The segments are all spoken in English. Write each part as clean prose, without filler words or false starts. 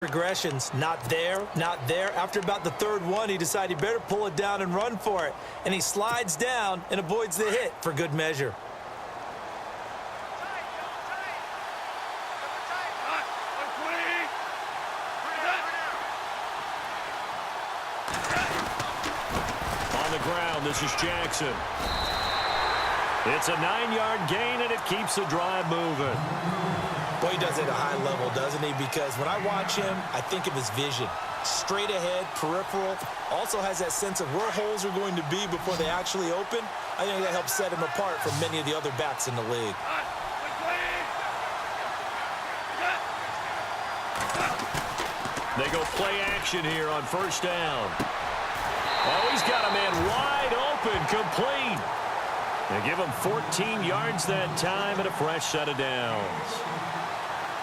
Regressions, not there, not there. After about the third one, he decided he better pull it down and run for it. And he slides down and avoids the hit for good measure. On the ground, this is Jackson. It's a 9-yard gain, and it keeps the drive moving. Boy, he does it at a high level, doesn't he? Because when I watch him, I think of his vision. Straight ahead, peripheral. Also has that sense of where holes are going to be before they actually open. I think that helps set him apart from many of the other backs in the league. They go play action here on first down. Oh, he's got a man wide open, complete. They give him 14 yards that time and a fresh set of downs.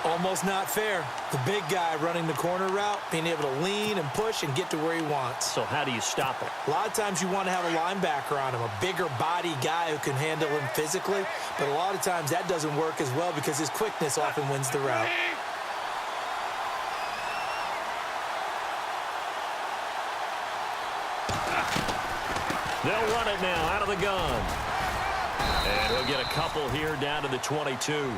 Almost not fair. The big guy running the corner route, being able to lean and push and get to where he wants. So how do you stop it? A lot of times you want to have a linebacker on him, a bigger body guy who can handle him physically. But a lot of times that doesn't work as well because his quickness often wins the route. They'll run it now out of the gun. And he'll get a couple here down to the 22.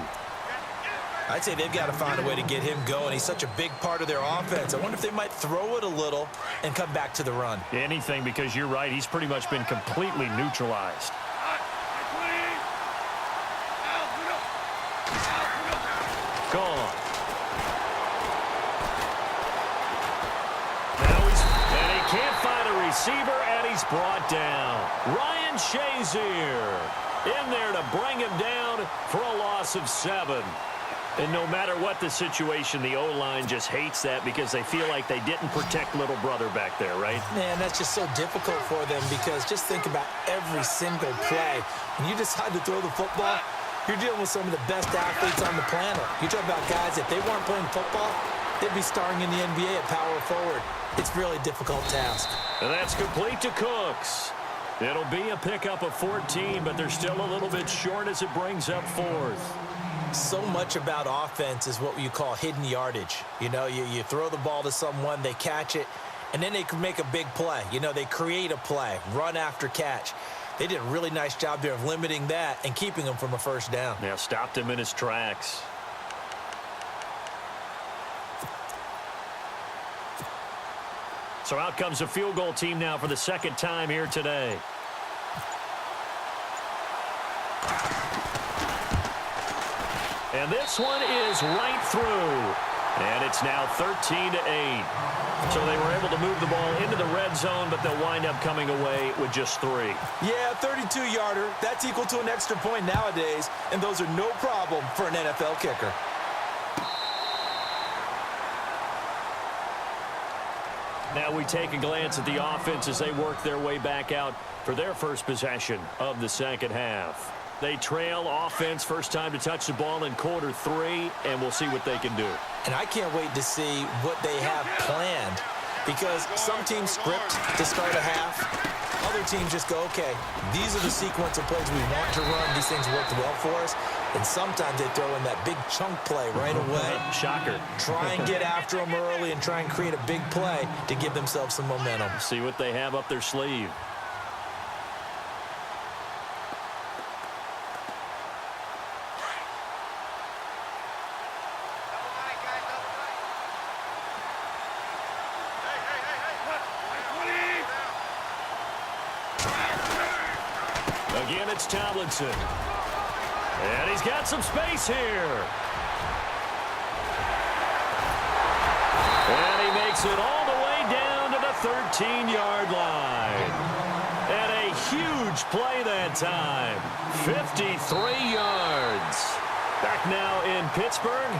I'd say they've got to find a way to get him going. He's such a big part of their offense. I wonder if they might throw it a little and come back to the run. Anything, because you're right. He's pretty much been completely neutralized. Gone. And he can't find a receiver, and he's brought down. Ryan Shazier in there to bring him down for a loss of 7. And no matter what the situation, the O-line just hates that because they feel like they didn't protect little brother back there, right? Man, that's just so difficult for them because just think about every single play. When you decide to throw the football, you're dealing with some of the best athletes on the planet. You talk about guys, if they weren't playing football, they'd be starring in the NBA at power forward. It's really a difficult task. And that's complete to Cooks. It'll be a pickup of 14, but they're still a little bit short as it brings up 4th. So much about offense is what you call hidden yardage. You know, you throw the ball to someone, they catch it, and then they can make a big play. You know, they create a play, run after catch. They did a really nice job there of limiting that and keeping him from a first down. Yeah, stopped him in his tracks. So out comes a field goal team now for the second time here today. And this one is right through. And it's now 13-8. So they were able to move the ball into the red zone, but they'll wind up coming away with just 3. Yeah, 32-yarder. That's equal to an extra point nowadays, and those are no problem for an NFL kicker. Now we take a glance at the offense as they work their way back out for their first possession of the second half. They trail offense, first time to touch the ball in quarter 3, and we'll see what they can do. And I can't wait to see what they have planned because some teams script to start a half. Other teams just go, okay, these are the sequence of plays we want to run. These things worked well for us. And sometimes they throw in that big chunk play right away. Shocker. Try and get after them early and try and create a big play to give themselves some momentum. See what they have up their sleeve. Again, it's Tomlinson. And he's got some space here. And he makes it all the way down to the 13-yard line. And a huge play that time. 53 yards. Back now in Pittsburgh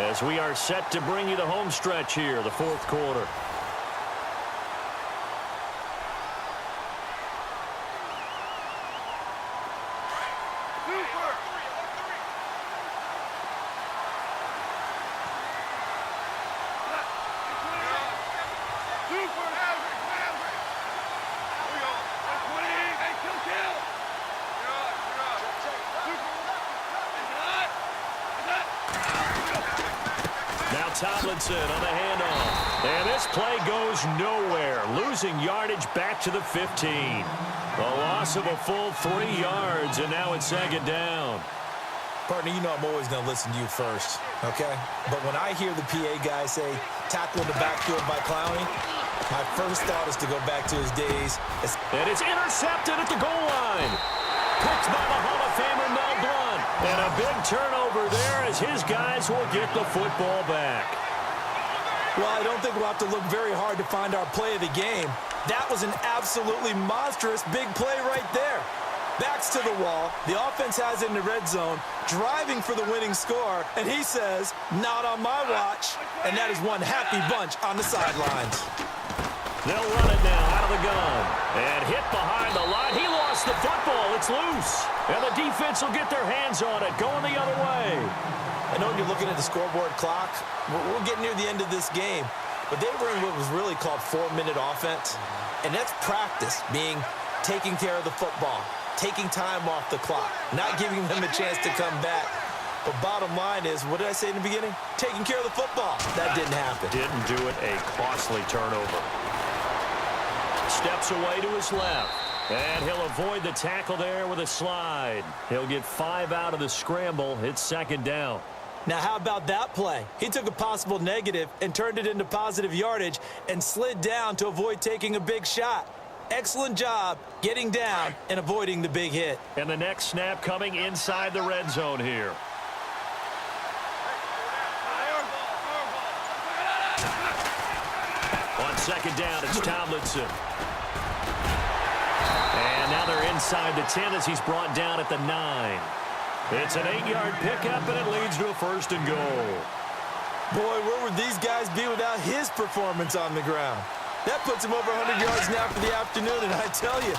as we are set to bring you the home stretch here, the 4th quarter. Tomlinson on the handoff. And this play goes nowhere, losing yardage back to the 15. A loss of a full 3 yards, and now it's second down. Partner, you know I'm always going to listen to you first, okay? But when I hear the PA guy say, tackle in the backfield by Clowney, my first thought is to go back to his days. And it's intercepted at the goal line. Picked by the Hall of Famer Mel Blount. And a big turnover there as his guys will get the football back. Well, I don't think we'll have to look very hard to find our play of the game. That was an absolutely monstrous big play right there. Backs to the wall. The offense has it in the red zone, driving for the winning score. And he says, not on my watch. And that is one happy bunch on the sidelines. They'll run it now out of the gun. And hit behind the line. He lost the football. It's loose. And the defense will get their hands on it, going the other way. I know when you're looking at the scoreboard clock, we're getting near the end of this game. But they were in what was really called 4-minute offense. And that's practice, being taking care of the football, taking time off the clock, not giving them a chance to come back. But bottom line is, what did I say in the beginning? Taking care of the football. That didn't happen. Didn't do it. A costly turnover. Steps away to his left. And he'll avoid the tackle there with a slide. He'll get 5 out of the scramble. It's second down. Now, how about that play? He took a possible negative and turned it into positive yardage and slid down to avoid taking a big shot. Excellent job getting down and avoiding the big hit. And the next snap coming inside the red zone here. On second down, it's Tomlinson. And now they're inside the 10 as he's brought down at the 9. It's an 8-yard pickup, and it leads to a first and goal. Boy, where would these guys be without his performance on the ground? That puts him over 100 yards now for the afternoon, and I tell you,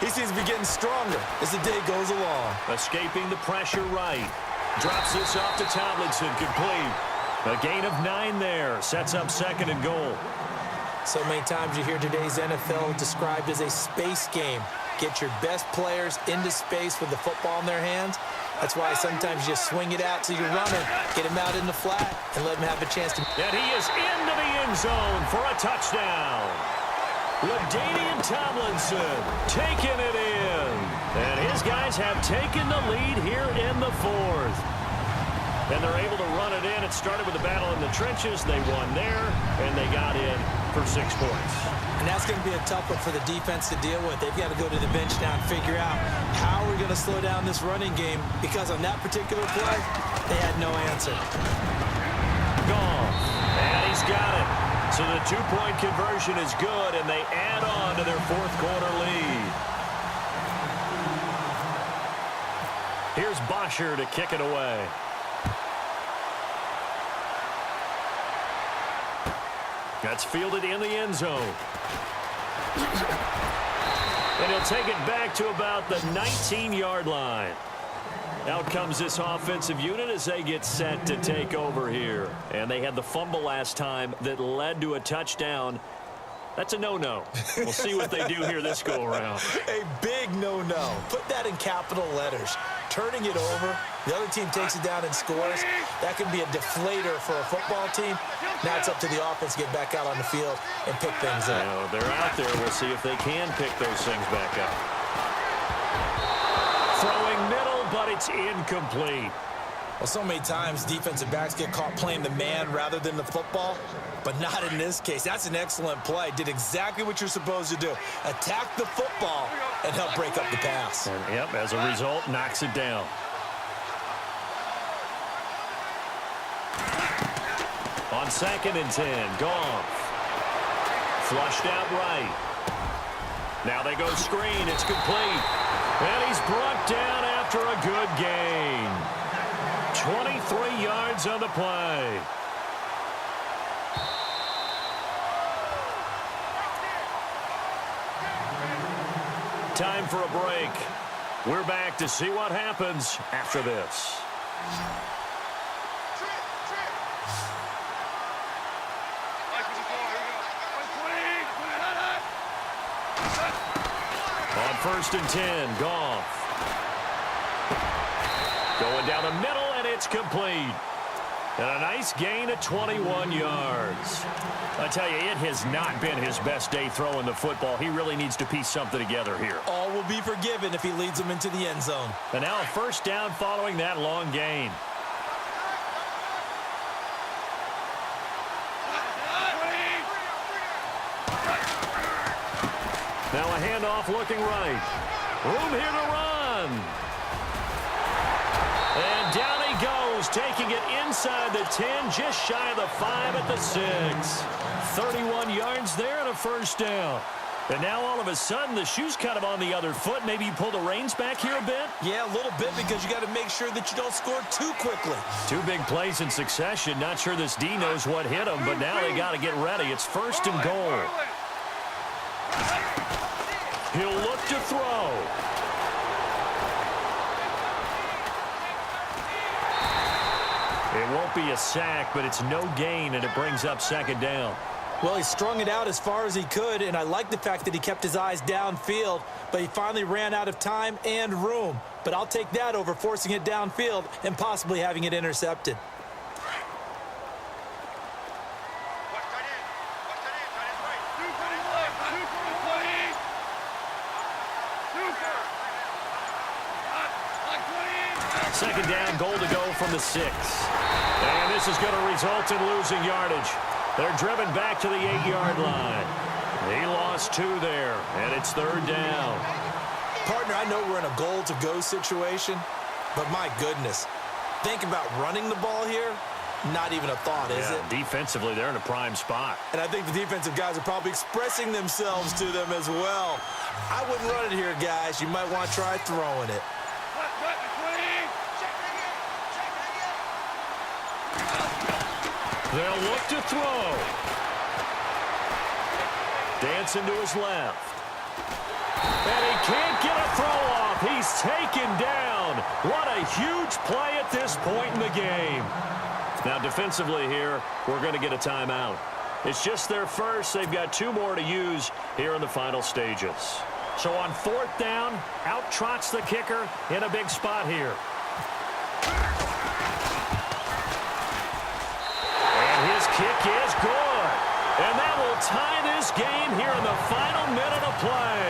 he seems to be getting stronger as the day goes along. Escaping the pressure right. Drops this off to Tomlinson, complete. A gain of 9 there. Sets up second and goal. So many times you hear today's NFL described as a space game. Get your best players into space with the football in their hands. That's why sometimes you swing it out to your runner, get him out in the flat, and let him have a chance to... And he is into the end zone for a touchdown. LaDainian Tomlinson taking it in. And his guys have taken the lead here in the fourth. And they're able to run it in. It started with a battle in the trenches. They won there, and they got in for 6 points. And that's going to be a tough one for the defense to deal with. They've got to go to the bench now and figure out how we're going to slow down this running game, because on that particular play, they had no answer. Gone. And he's got it. So the 2-point conversion is good, and they add on to their fourth quarter lead. Here's Bosher to kick it away. That's fielded in the end zone. And he'll take it back to about the 19-yard line. Out comes this offensive unit as they get set to take over here. And they had the fumble last time that led to a touchdown. That's a no-no. We'll see what they do here this go-around. A big no-no. Put that in capital letters. Turning it over, the other team takes it down and scores. That can be a deflator for a football team. Now it's up to the offense to get back out on the field and pick things up. Now, they're out there. We'll see if they can pick those things back up. Throwing middle, but it's incomplete. Well, so many times defensive backs get caught playing the man rather than the football, but not in this case. That's an excellent play. Did exactly what you're supposed to do. Attack the football and help break up the pass. And, yep, as a result, knocks it down. On second and 10, Goff. Flushed out right. Now they go screen. It's complete. And he's brought down after a good gain. 23 yards on the play. Time for a break. We're back to see what happens after this. On first and 10, Goff. Going down the middle, and it's complete. And a nice gain of 21 yards. I tell you, it has not been his best day throwing the football. He really needs to piece something together here. All will be forgiven if he leads them into the end zone. And now a first down following that long gain. Now a handoff looking right. Room here to run. And down he goes, taking it inside the 10, just shy of the 5 at the 6. 31 yards there and a first down. And now all of a sudden the shoe's kind of on the other foot. Maybe you pull the reins back here a bit? Yeah, a little bit, because you got to make sure that you don't score too quickly. Two big plays in succession. Not sure this D knows what hit him, but now they got to get ready. It's first and goal. He'll look to throw. It won't be a sack, but it's no gain, and it brings up second down. Well, he strung it out as far as he could, and I like the fact that he kept his eyes downfield, but he finally ran out of time and room. But I'll take that over forcing it downfield and possibly having it intercepted. Second down, goal to go from the 6. And this is going to result in losing yardage. They're driven back to the 8-yard line. He lost 2 there, and it's third down. Partner, I know we're in a goal-to-go situation, but my goodness, think about running the ball here. Not even a thought, is it? Defensively, they're in a prime spot. And I think the defensive guys are probably expressing themselves to them as well. I wouldn't run it here, guys. You might want to try throwing it. They'll look to throw. Dancing to his left. And he can't get a throw off. He's taken down. What a huge play at this point in the game. Now defensively here, we're going to get a timeout. It's just their first. They've got 2 more to use here in the final stages. So on fourth down, out trots the kicker in a big spot here. His kick is good. And that will tie this game here in the final minute of play.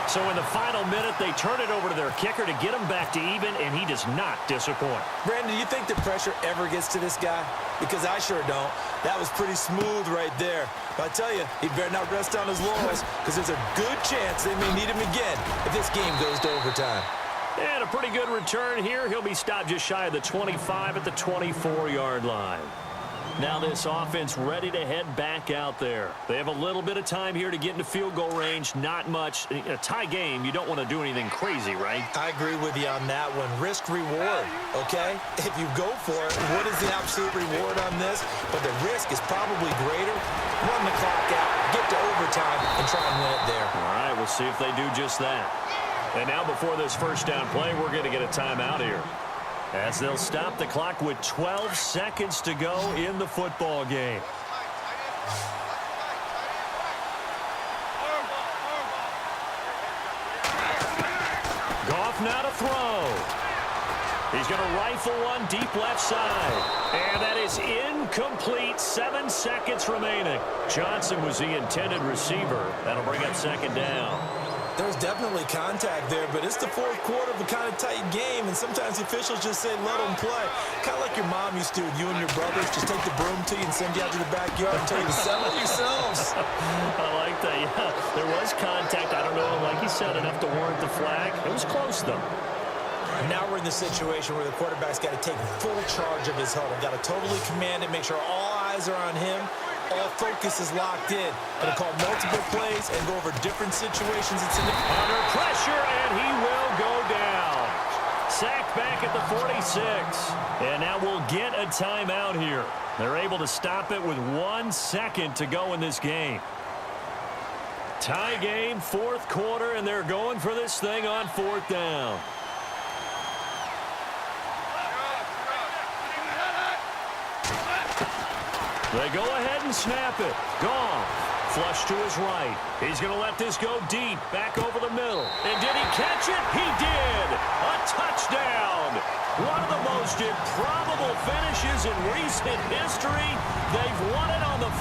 So in the final minute, they turn it over to their kicker to get him back to even, and he does not disappoint. Brandon, do you think the pressure ever gets to this guy? Because I sure don't. That was pretty smooth right there. But I tell you, he better not rest on his laurels, because there's a good chance they may need him again if this game goes to overtime. And a pretty good return here. He'll be stopped just shy of the 25 at the 24-yard line. Now this offense ready to head back out there. They have a little bit of time here to get into field goal range. Not much. In a tie game, you don't want to do anything crazy, right? I agree with you on that one. Risk reward, okay? If you go for it, what is the absolute reward on this? But the risk is probably greater. Run the clock out, get to overtime, and try and win it there. All right, we'll see if they do just that. And now before this first down play, we're going to get a timeout here, as they'll stop the clock with 12 seconds to go in the football game. Goff now to throw. He's going to rifle one deep left side. And that is incomplete. 7 seconds remaining. Johnson was the intended receiver. That'll bring up second down. There's definitely contact there, but it's the fourth quarter of a kind of tight game, and sometimes the officials just say, let them play. Kind of like your mom used to with you and your brothers. Just take the broom to you and send you out to the backyard and tell you to settle yourselves. I like that, yeah. There was contact. I don't know, like you said, enough to warrant the flag. It was close, though. Now we're in the situation where the quarterback's got to take full charge of his huddle. Got to totally command it, make sure all eyes are on him. All focus is locked in. Going to call multiple plays and go over different situations. It's under pressure, and he will go down. Sacked back at the 46. And now we'll get a timeout here. They're able to stop it with 1 second to go in this game. Tie game, fourth quarter, and they're going for this thing on fourth down. They go ahead and snap it. Goff, flush to his right. He's going to let this go deep, back over the middle. And did he catch it? He did. A touchdown. One of the most improbable finishes in recent history. They've won it on the